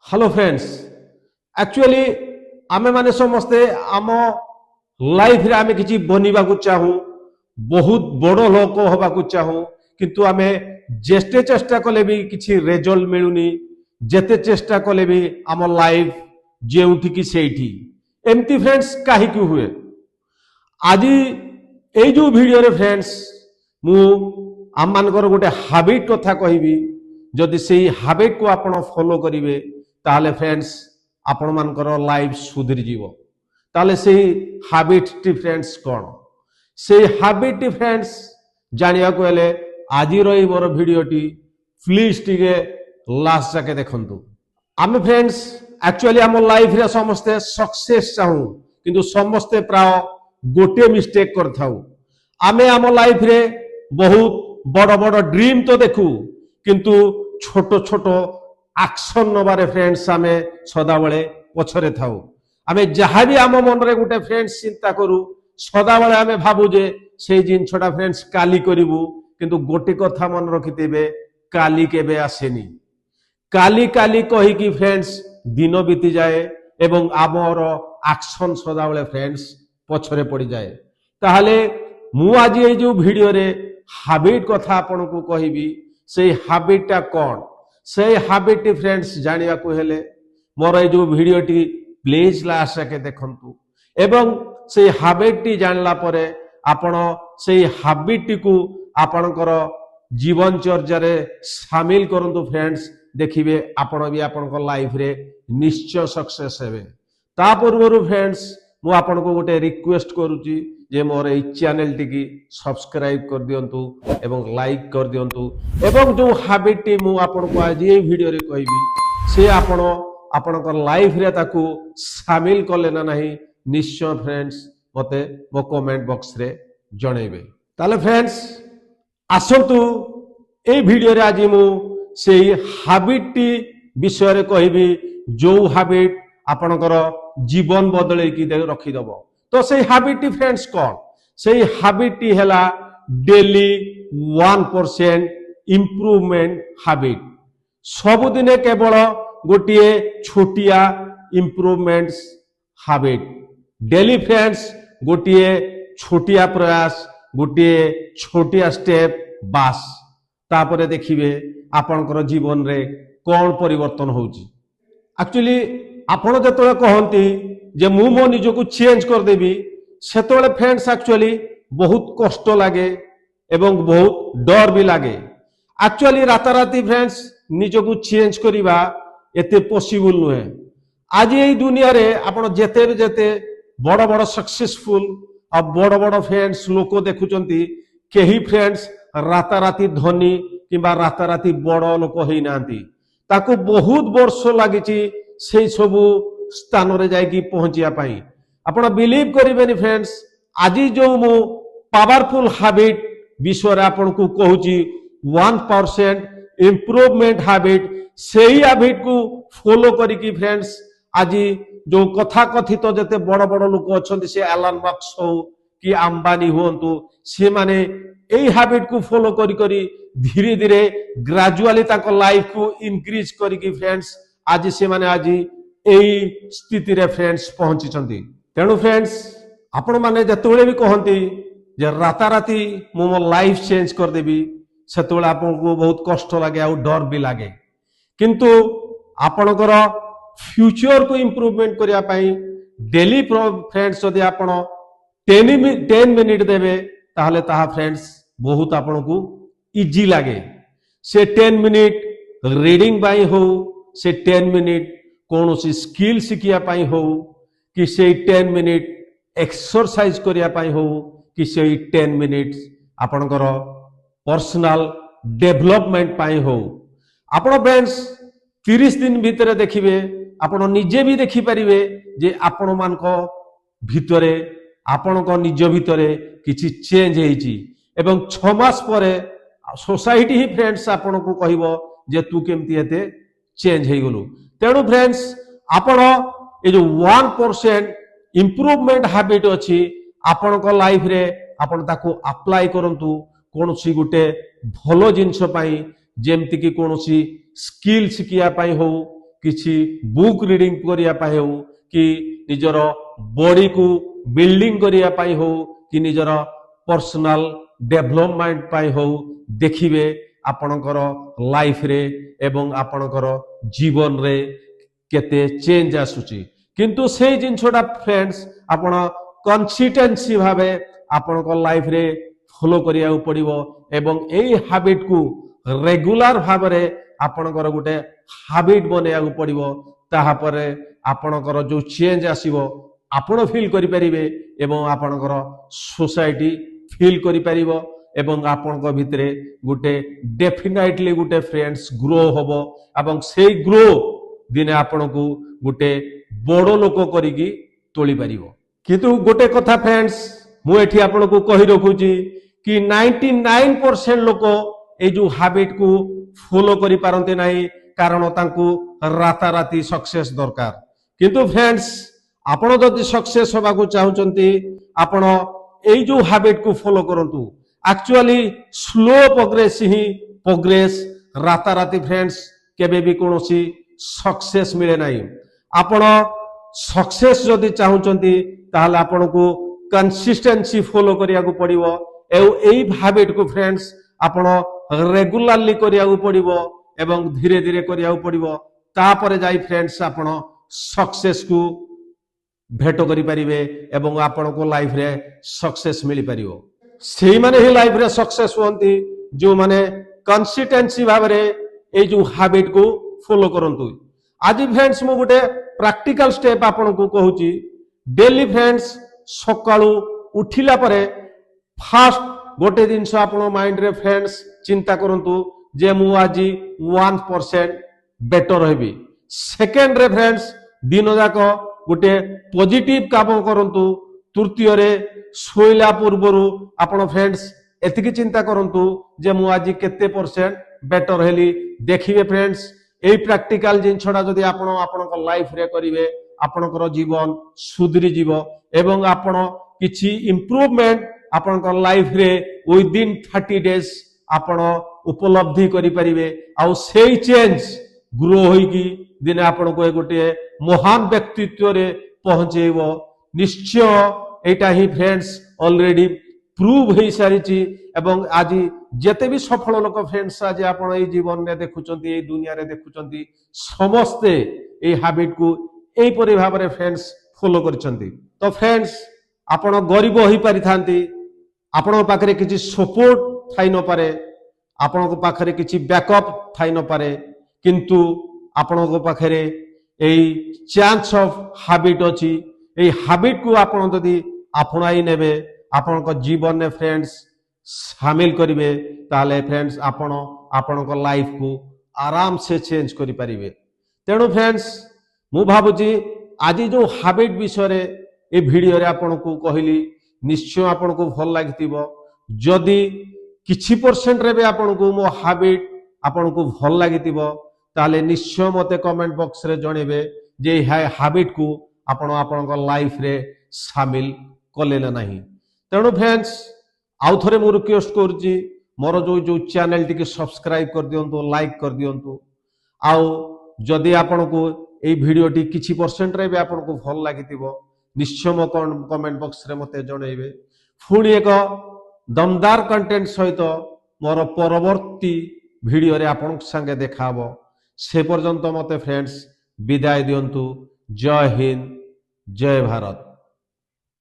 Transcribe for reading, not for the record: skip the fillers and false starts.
Hello friends actually आमे माने समस्ते आम लाइफ रे आमे किछि बनिबा को चाहू बहुत बड़ लोक होबा को चाहू किंतु आमे जेते चेष्टा कले भी किछि रिजल्ट मिलुनी जेते चेष्टा कले भी आम लाइफ जेउठी की सेठी एमती फ्रेंड्स काहे कि हुए आज ए जो वीडियो रे फ्रेंड्स मु आम मानकर गोटे हैबिट कथा कहबी जदि सेही हैबिट को आपण फॉलो करिवे ताले फ्रेंड्स आपण मानकर लाइफ सुधरी जीवो ताले सेही हैबिट टी फ्रेंड्स कोन से हैबिट टी फ्रेंड्स जानिया को हेले आजि रही मोर वीडियो टी प्लीज टिके लास्ट जाके देखंतु आमे फ्रेंड्स एक्चुअली हम लाइफ रे समस्ते सक्सेस चाहू किंतु समस्ते प्राय गोटे मिस्टेक करथाउ आमे हम लाइफ रे बहुत बड़ बड़ ड्रीम तो देखू किंतु छोट छोट एक्शन नबारे फ्रेंड्स आमे सदा बेले पछरे थाउ आमे जहा भी आम मन रे गोटे फ्रेंड्स चिंता करू सदा बेले आमे भाबू जे से जिनछटा फ्रेंड्स काली करिवु किंतु गोटे कथा मन रखितेबे काली केबे आसेनी काली काली कहि कि फ्रेंड्स दिन बीती जाए एवं आमर एक्शन सदा बेले फ्रेंड्स पछरे पड़ी जाए ताहले मु आज ए जो वीडियो रे हैबिट कथा आपन को कहिबी से हैबिट टा कोन से हैबिट फ्रेंड्स जानिया को हेले मोर ए जो वीडियो टी प्लीज लास्ट के देखंतु एवं से हैबिट टी जानला परे आपण से हैबिट को आपणकर जीवन चर्या रे शामिल करंतु फ्रेंड्स देखिबे आपण भी आपणकर लाइफ रे निश्चय सक्सेस हेबे ता पूर्वरु फ्रेंड्स मु आपन को गोटे रिक्वेस्ट करूची जे मोर ए चैनल टी की सब्सक्राइब कर दियंतु एवं लाइक कर दियंतु एवं जो हैबिट टी मु आपन को आज ए वीडियो रे कहबी से आपण आपनकर लाइफ रे ताकू शामिल करले ना नहीं निश्चय फ्रेंड्स मते मो कमेंट बॉक्स रे जणेबे ताले फ्रेंड्स आसंतु ए वीडियो रे आज मु से हैबिट टी विषय रे कहबी जो हैबिट आपनकर जीवन बदले की रखी दबो तो से हैबिट फ्रेंड्स कौन से हैबिट हैला डेली 1% इंप्रूवमेंट हैबिट सबुदिन केवल गोटे छोटिया इंप्रूवमेंट्स हैबिट डेली फ्रेंड्स गोटे छोटिया प्रयास गोटे छोटिया स्टेप बास तापरे देखिबे आपनकर जीवन रे कौन परिवर्तन होउची एक्चुअली आपण जतले कहंती जे मु मो निजको चेंज कर देबी सेतोले फ्रेंड्स एक्चुअली बहुत कष्ट लागे एवं बहुत डर भी लागे एक्चुअली राताराती फ्रेंड्स निजको चेंज करिबा एते पॉसिबल नुहे आज ए दुनिया रे आपण जेते जेते बड़ बड़ सक्सेसफुल आ बड़ बड़ फ्रेंड्स लोक देखुचंती केही फ्रेंड्स राताराती धनी किबा राताराती बड़ लोक हेई नांती ताको बहुत वर्ष लागिची से सबू स्थान रे जाई पहुंचिया पाई आपण बिलीव करिबेनी फ्रेंड्स आज जो मु पावरफुल हैबिट विषय आपण को कहूची 1% इंप्रूवमेंट हैबिट सेही हैबिट को फॉलो करिकी फ्रेंड्स आज जो कथा कथित तो जते बड़ बड़ लोक अछंती से एलन मस्क हो कि अंबानी होंतु से माने एही हैबिट को फॉलो करी करी धीरे धीरे ग्रेजुअली ताको लाइफ को इंक्रीज करिकी फ्रेंड्स आज से माने आज एही स्थिति रे फ्रेंड्स पहुंची चंती तेणु फ्रेंड्स आपण माने जतोले भी कहंती जे राताराती मो मो लाइफ चेंज कर देबी सेतोले आपन को बहुत कष्ट लागे आ डर भी लागे किंतु आपनकर फ्यूचर को इंप्रूवमेंट करिया पई डेली फ्रेंड्स यदि आपण 10 मिनिट देबे ताहले ताहा फ्रेंड्स बहुत आपन को इजी लागे से 10 मिनिट रीडिंग बाई हो से 10 मिनिट कौन सी स्किल शिखिया पाई हो कि से 10 मिनिट एक्सरसाइज करिया पाई हो कि से 10 मिनिट आपनकर पर्सनल डेवलपमेंट पाई हो आपण फ्रेंड्स 30 दिन भीतर देखिबे आपण निजे भी देखि परिबे जे आपण मानको भितरे आपणको निज भितरे किछि चेंज हेछि एवं 6 मास परे सोसाइटी ही फ्रेंड्स आपण को कहबो जे तू केमती हेते चेंज हे गलु तेणु फ्रेंड्स आपण ए जो 1% इंप्रूवमेंट हैबिट अछि आपण को लाइफ रे आपण ताको अप्लाई करंतु कोनोसी गुटे भलो जिंस पाई जेमति कि कोनोसी स्किल शिखिया पाई हो किछि बुक रीडिंग करिया पाई हो कि निजर बॉडी को बिल्डिंग करिया पाई हो कि निजर पर्सनल डेवलपमेंट पाई हो देखिबे आपणकर लाइफ रे एवं आपणकर जीवन रे केते चेंज आसुची किंतु से जिनछोटा फ्रेंड्स आपण कंसिस्टेंसी भाबे आपणकर लाइफ रे फॉलो करिया पड़िबो एवं एई हैबिट को रेगुलर भाबरे आपणकर गोटे हैबिट बनेया पड़िबो ताहा परे आपणकर जो चेंज आसीबो आपण फील करि परिबे एवं आपणकर सोसाइटी फील करि परिबो एवं आपणक भितरे गोटे डेफिनेटली गोटे फ्रेंड्स ग्रो होबो एवं सेई ग्रो दिने आपणकू गोटे बड़ लोक करिकी तोली परिबो किंतु गोटे कथा फ्रेंड्स मु एठी आपणकू कहि रखुची कि 99% लोक ए जो हैबिट को फॉलो करि पारंते नाही कारण तांकू राताराती सक्सेस दरकार किंतु फ्रेंड्स आपण जदि सक्सेस होबा को चाहुचंती आपण ए जो हैबिट को फॉलो करंतु एक्चुअली स्लो प्रोग्रेस ही प्रोग्रेस राताराती फ्रेंड्स केबे भी कोनोसी सक्सेस मिले नाही आपण सक्सेस जदि चाहुचंती ताहाले आपण को कंसिस्टेंसी फॉलो करिया को पड़िबो एई हैबिट को फ्रेंड्स आपण रेगुलरली करिया को पड़िबो एवं धीरे धीरे करिया को पड़िबो तापरे जाई फ्रेंड्स आपण सक्सेस को भेट करि परिबे एवं आपण को लाइफ रे सक्सेस मिली परिबो सेही माने ही लाइफ रे सक्सेस होंती जो माने कंसिस्टेंसी भाबरे ए जो हैबिट को फॉलो करंतु आज फ्रेंड्स मु गोटे प्रैक्टिकल स्टेप आपण को कहूची डेली फ्रेंड्स सकाळू उठिला परे फास्ट गोटे दिन आपण माइंड रे फ्रेंड्स चिंता करंतु जे मु आज 1% बेटर हेबी सेकंड रे फ्रेंड्स दिन जाक गोटे पॉजिटिव काम करंतु तृतीय रे सोइला पूर्वरु आपण फ्रेंड्स एतिकी चिंता करंतु जे मु आज केते परसेंट बेटर हेली देखिबे फ्रेंड्स एई प्रैक्टिकल जिन छडा जदी आपण आपनक लाइफ रे करिवे आपनकर जीवन सुधरी जीवो एवं आपण किछि इंप्रूवमेंट आपनकर लाइफ रे विद इन 30 डेज आपण उपलब्धि करि परिबे आ सेई चेंज ग्रो होइकी दिने आपण को गोटे महान व्यक्तित्व रे पहुंचेबो निश्चय एटा ही फ्रेंड्स ऑलरेडी प्रूव हो सारी एवं आज जेते भी सफल लोक फ्रेंड्स आज आपण ए जीवन में देखुचंती ए दुनिया रे देखुचंती समस्ते ए हैबिट को एई परि भाव रे फ्रेंड्स फॉलो करचंती तो फ्रेंड्स आपण गरीब होई पारि थांती आपण पाखरे किछि सपोर्ट थाई न पारे आपण पाखरे किछि बैकअप थाई न पारे किंतु आपण पाखरे एई चांस ऑफ हैबिट अछि एई हैबिट को आपण जदी अपनाई नेबे आपण को जीवन में फ्रेंड्स शामिल करिवे ताले फ्रेंड्स आपण आपण को लाइफ को आराम से चेंज करि परिवे तेणु फ्रेंड्स मु भाबुची आज जो हैबिट विषय रे ए वीडियो रे आपण को कहली निश्चय आपण को भल लागितिबो जदी किछि परसेंट रे बे आपण को मो हैबिट आपण को भल लागितिबो ताले निश्चय मते कमेंट बॉक्स रे जणेबे जे हैबिट को आपण आपण को लाइफ रे शामिल कले ना नहीं तेणु फ्रेंड्स आउ थरे मु रिक्वेस्ट करूची मोर जो जो चैनल टी के सब्सक्राइब कर दियंतु लाइक कर दियंतु आउ जदि आपण को ए वीडियो टी किछि परसेंट रे बे आपण को भल लागितिबो निश्चय मो कमेंट बॉक्स रे मते जणेबे फुणी एक दमदार कंटेंट सहित मोर परवर्ती वीडियो रे आपण संगे देखाबो से पर्यंत मते फ्रेंड्स विदाय दियंतु जय हिंद जय भारत।